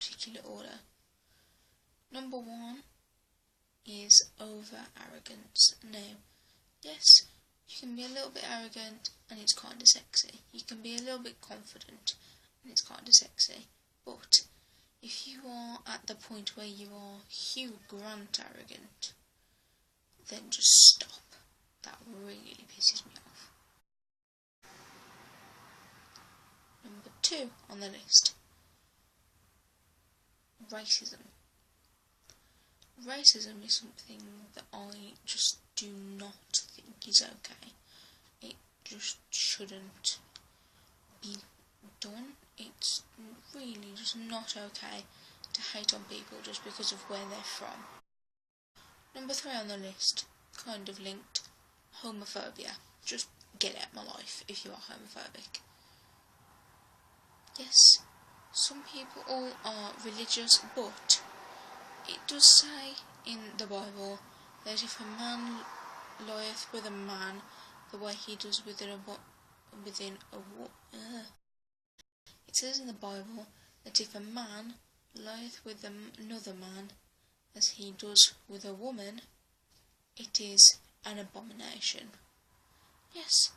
particular order. Number 1 is over-arrogance. Now, yes, you can be a little bit arrogant and it's kind of sexy. You can be a little bit confident and it's kind of sexy. But if you are at the point where you are Hugh Grant arrogant, then just stop. That really pisses me off. Number 2 on the list. Racism. Racism is something that I just do not think is okay. It just shouldn't be done. It's really just not okay to hate on people just because of where they're from. Number 3 on the list, kind of linked, homophobia. Just get out of my life if you are homophobic. Yes, some people all are religious, but it does say in the Bible that if a man lieth with a man the way he does within a it says in the Bible that if a man lieth with another man as he does with a woman, it is an abomination. Yes,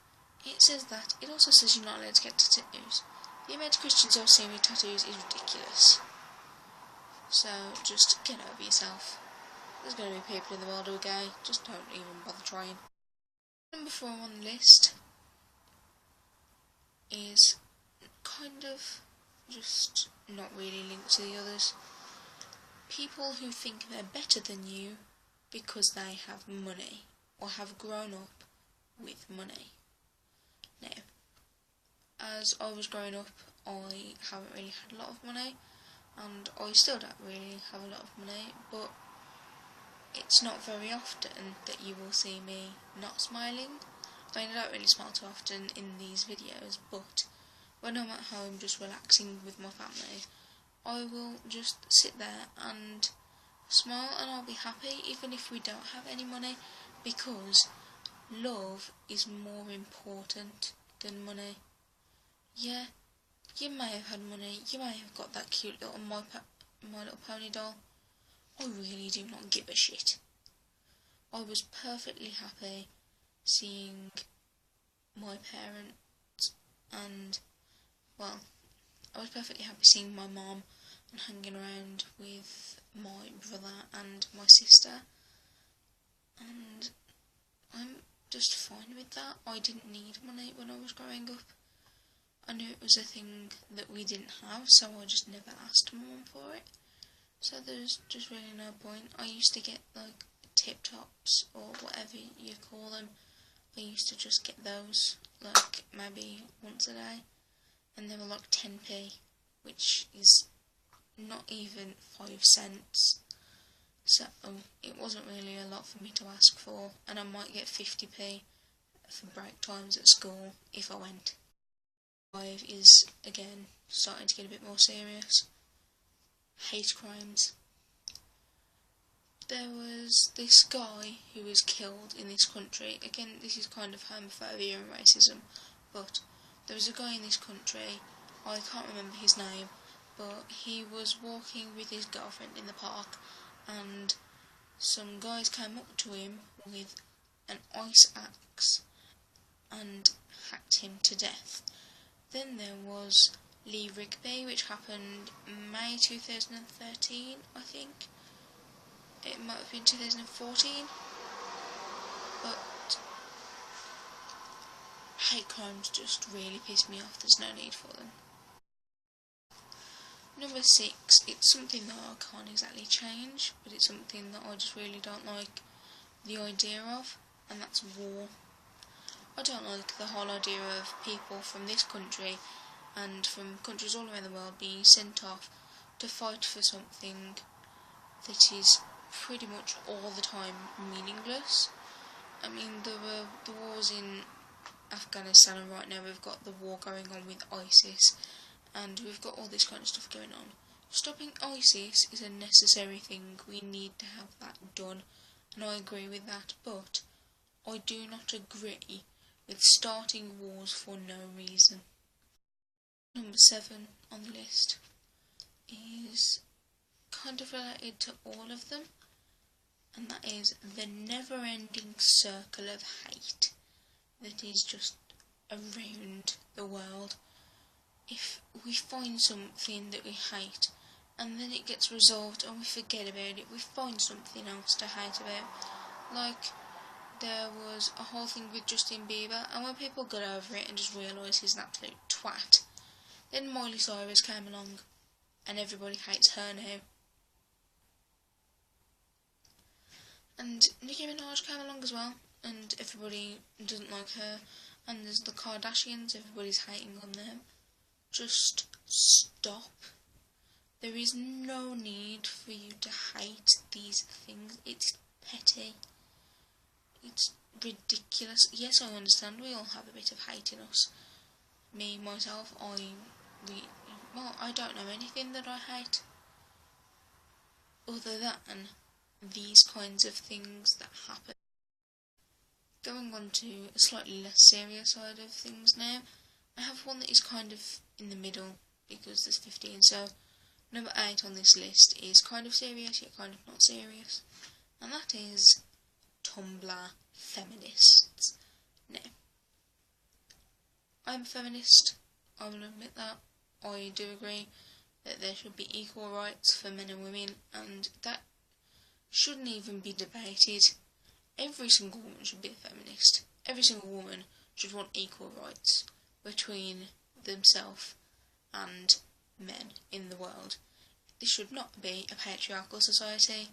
it says that. It also says you're not allowed to get tattoos. The amount of Christians I've seen with tattoos is ridiculous. So just get over yourself. There's going to be people in the world who are gay. Just don't even bother trying. Number 4 on the list is kind of just not really linked to the others. People who think they're better than you because they have money or have grown up with money. Now, as I was growing up, I haven't really had a lot of money, and I still don't really have a lot of money, but it's not very often that you will see me not smiling. I mean, I don't really smile too often in these videos, but when I'm at home just relaxing with my family, I will just sit there and smile and I'll be happy even if we don't have any money, because love is more important than money. Yeah, you may have had money, you may have got that cute little My Little Pony doll. I really do not give a shit. I was perfectly happy seeing my parents and, well, I was perfectly happy seeing my mum and hanging around with my brother and my sister, and I'm just fine with that. I didn't need money when I was growing up. I knew it was a thing that we didn't have, so I just never asked Mum for it. So there's just really no point. I used to get like tip tops or whatever you call them. I used to just get those like maybe once a day, and they were like 10p, which is not even 5 cents. So it wasn't really a lot for me to ask for, and I might get 50p for break times at school if I went. 5 is again starting to get a bit more serious. Hate crimes. There was this guy who was killed in this country. Again, this is kind of homophobia and racism, but there was a guy in this country, I can't remember his name, but he was walking with his girlfriend in the park, and some guys came up to him with an ice axe and hacked him to death. Then there was Lee Rigby, which happened May 2013, I think. It might have been 2014. But hate crimes just really piss me off. There's no need for them. Number 6, it's something that I can't exactly change, but it's something that I just really don't like the idea of, and that's war. I don't like the whole idea of people from this country and from countries all around the world being sent off to fight for something that is pretty much all the time meaningless. I mean, the wars in Afghanistan, and right now we've got the war going on with ISIS, and we've got all this kind of stuff going on. Stopping ISIS is a necessary thing. We need to have that done, and I agree with that, but I do not agree with starting wars for no reason. Number 7 on the list is kind of related to all of them, and that is the never-ending circle of hate that is just around the world. If we find something that we hate and then it gets resolved and we forget about it, we find something else to hate about. Like, there was a whole thing with Justin Bieber, and when people got over it and just realised he's an absolute twat, then Miley Cyrus came along and everybody hates her now. And Nicki Minaj came along as well, and everybody doesn't like her. And there's the Kardashians, everybody's hating on them. Just stop. There is no need for you to hate these things. It's petty. It's ridiculous. Yes, I understand we all have a bit of hate in us. Me, myself, I don't know anything that I hate other than these kinds of things that happen. Going on to a slightly less serious side of things now, I have one that is kind of in the middle because there's 15, so number 8 on this list is kind of serious yet kind of not serious, and that is Tumblr feminists. Now, I'm a feminist, I will admit that. I do agree that there should be equal rights for men and women, and that shouldn't even be debated. Every single woman should be a feminist. Every single woman should want equal rights between themselves and men in the world. This should not be a patriarchal society.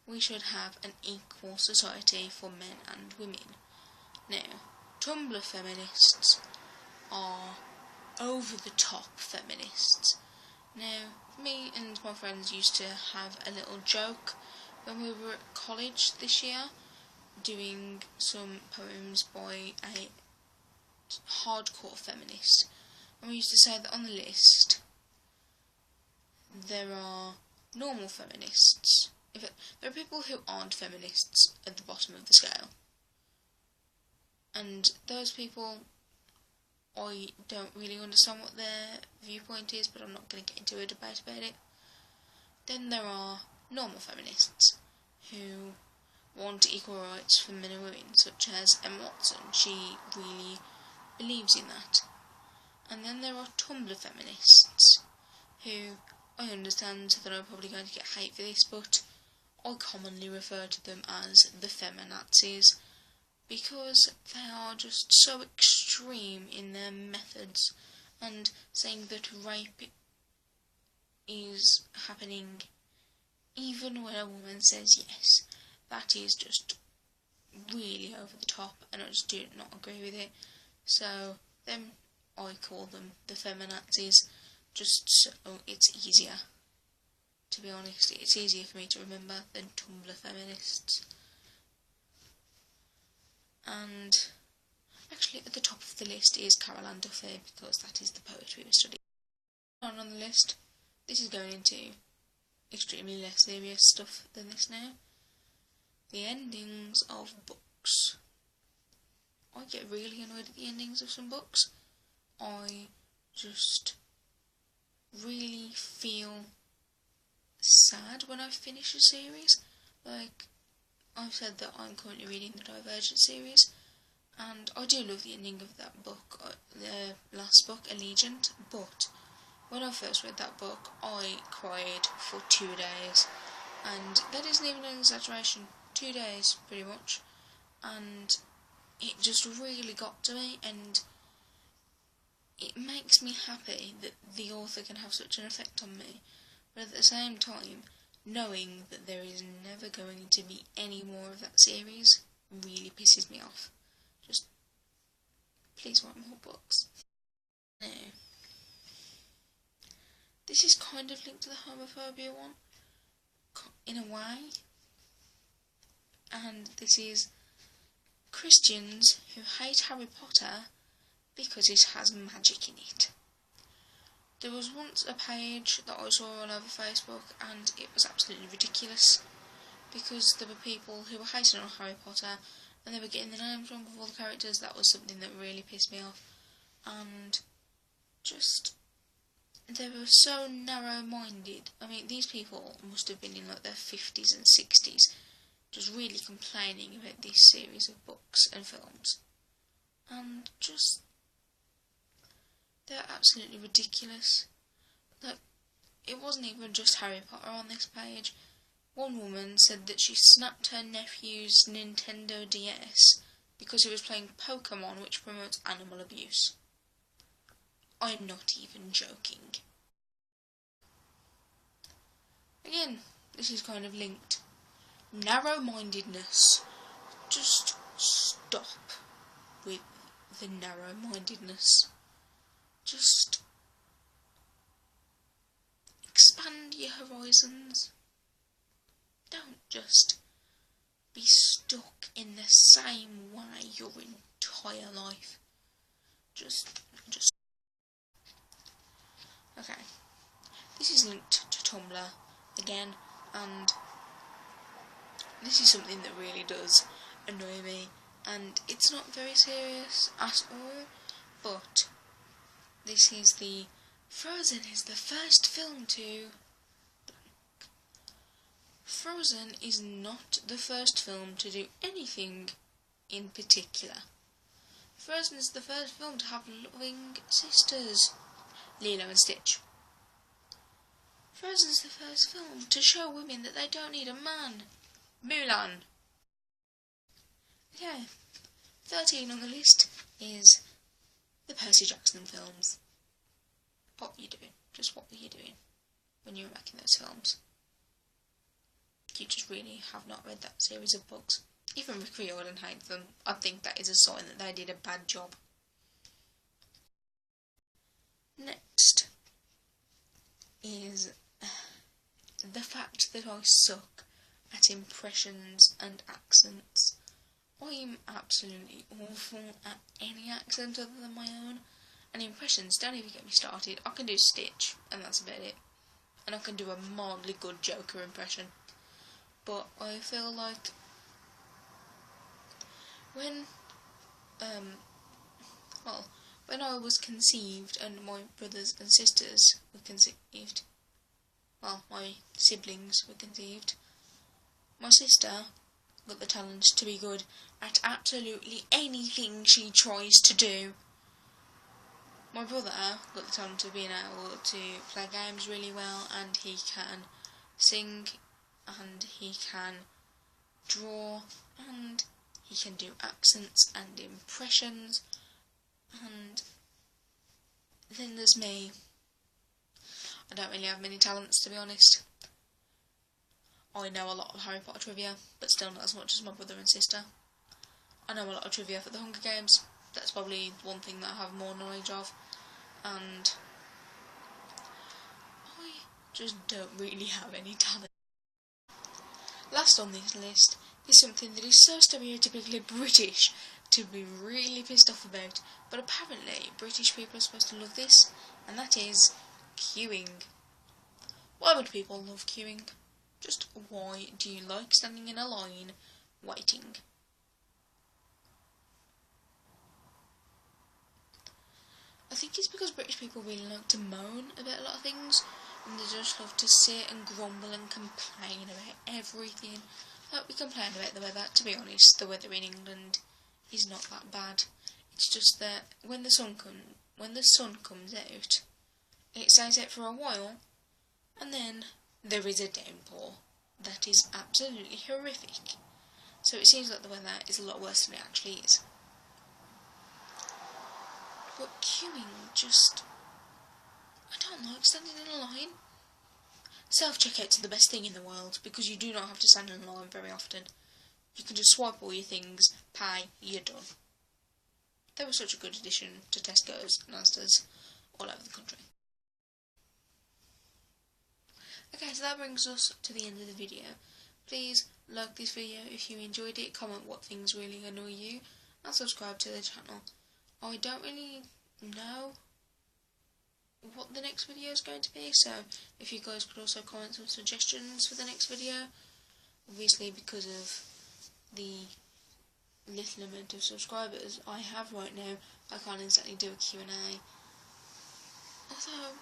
We should have an equal society for men and women. Now, Tumblr feminists are over-the-top feminists. Now, me and my friends used to have a little joke when we were at college this year, doing some poems by a hardcore feminist, and we used to say that on the list there are normal feminists. In fact, there are people who aren't feminists at the bottom of the scale, and those people, I don't really understand what their viewpoint is, but I'm not going to get into a debate about it. Then there are normal feminists who want equal rights for men and women, such as Emma Watson. She really believes in that. And then there are Tumblr feminists who, I understand that I'm probably going to get hate for this, but I commonly refer to them as the feminazis, because they are just so extreme in their methods, and saying that rape is happening even when a woman says yes. That is just really over the top, and I just do not agree with it. So, I call them the feminazis, just so it's easier. To be honest, it's easier for me to remember than Tumblr feminists. And actually, at the top of the list is Carol Ann Duffy, because that is the poet we were studying. On the list, this is going into extremely less serious stuff than this now. The endings of books. I get really annoyed at the endings of some books. I just really feel sad when I finish a series. Like, I've said that I'm currently reading the Divergent series, and I do love the ending of that book, the last book, Allegiant, but when I first read that book, I cried for 2 days, and that isn't even an exaggeration. 2 days, pretty much, and it just really got to me, and it makes me happy that the author can have such an effect on me, but at the same time, knowing that there is never going to be any more of that series really pisses me off. Just, please write more books. Now, this is kind of linked to the homophobia one, in a way. And this is Christians who hate Harry Potter because it has magic in it. There was once a page that I saw all over Facebook, and it was absolutely ridiculous, because there were people who were hating on Harry Potter and they were getting the names wrong of all the characters. That was something that really pissed me off, and just they were so narrow-minded. I mean, these people must have been in like their 50s and 60s, just really complaining about this series of books and films. And just, they're absolutely ridiculous. Like, it wasn't even just Harry Potter on this page. One woman said that she snapped her nephew's Nintendo DS because he was playing Pokemon, which promotes animal abuse. I'm not even joking. Again, this is kind of linked. Narrow-mindedness. Just stop with the narrow-mindedness. Just expand your horizons. Don't just be stuck in the same way your entire life. Just. Okay. This is linked to Tumblr again, and this is something that really does annoy me, and it's not very serious at all, but this is the Frozen is the first film to... Frozen is not the first film to do anything in particular. Frozen is the first film to have loving sisters, Lilo and Stitch. Frozen is the first film to show women that they don't need a man, Mulan. Okay, 13 on the list is the Percy Jackson films. What were you doing? Just what were you doing when you were making those films? You just really have not read that series of books. Even Rick Riordan hates them. I think that is a sign that they did a bad job. Next is the fact that I suck at impressions and accents. I'm absolutely awful at any accent other than my own. And impressions, don't even get me started. I can do Stitch, and that's about it. And I can do a mildly good Joker impression. But I feel like when I was conceived and my brothers and sisters were conceived, my siblings were conceived, my sister got the talent to be good at absolutely anything she tries to do. My brother got the talent of being able to play games really well, and he can sing, and he can draw, and he can do accents and impressions, and then there's me. I don't really have many talents, to be honest. I know a lot of Harry Potter trivia, but still not as much as my brother and sister. I know a lot of trivia for the Hunger Games. That's probably one thing that I have more knowledge of. And I just don't really have any talent. Last on this list is something that is so stereotypically British to be really pissed off about, but apparently British people are supposed to love this, and that is queuing. Why would people love queuing? Just why do you like standing in a line waiting? I think it's because British people really like to moan about a lot of things, and they just love to sit and grumble and complain about everything. Like, we complain about the weather. To be honest, the weather in England is not that bad. It's just that when the sun comes out, it stays out for a while, and then there is a downpour that is absolutely horrific. So it seems like the weather is a lot worse than it actually is. But queuing, just... I don't like standing in a line. Self-checkouts are the best thing in the world, because you do not have to stand in a line very often. You can just swipe all your things, pay, you're done. They were such a good addition to Tesco's and Asda's all over the country. Okay, so that brings us to the end of the video. Please like this video if you enjoyed it, comment what things really annoy you, and subscribe to the channel. I don't really know what the next video is going to be, so if you guys could also comment some suggestions for the next video. Obviously, because of the little amount of subscribers I have right now, I can't exactly do a Q&A. Although,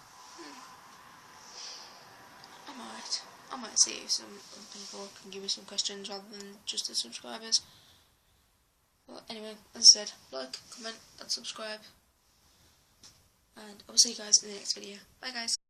I might see if some people can give me some questions rather than just the subscribers. Well, anyway, as I said, like, comment, and subscribe. And I will see you guys in the next video. Bye guys.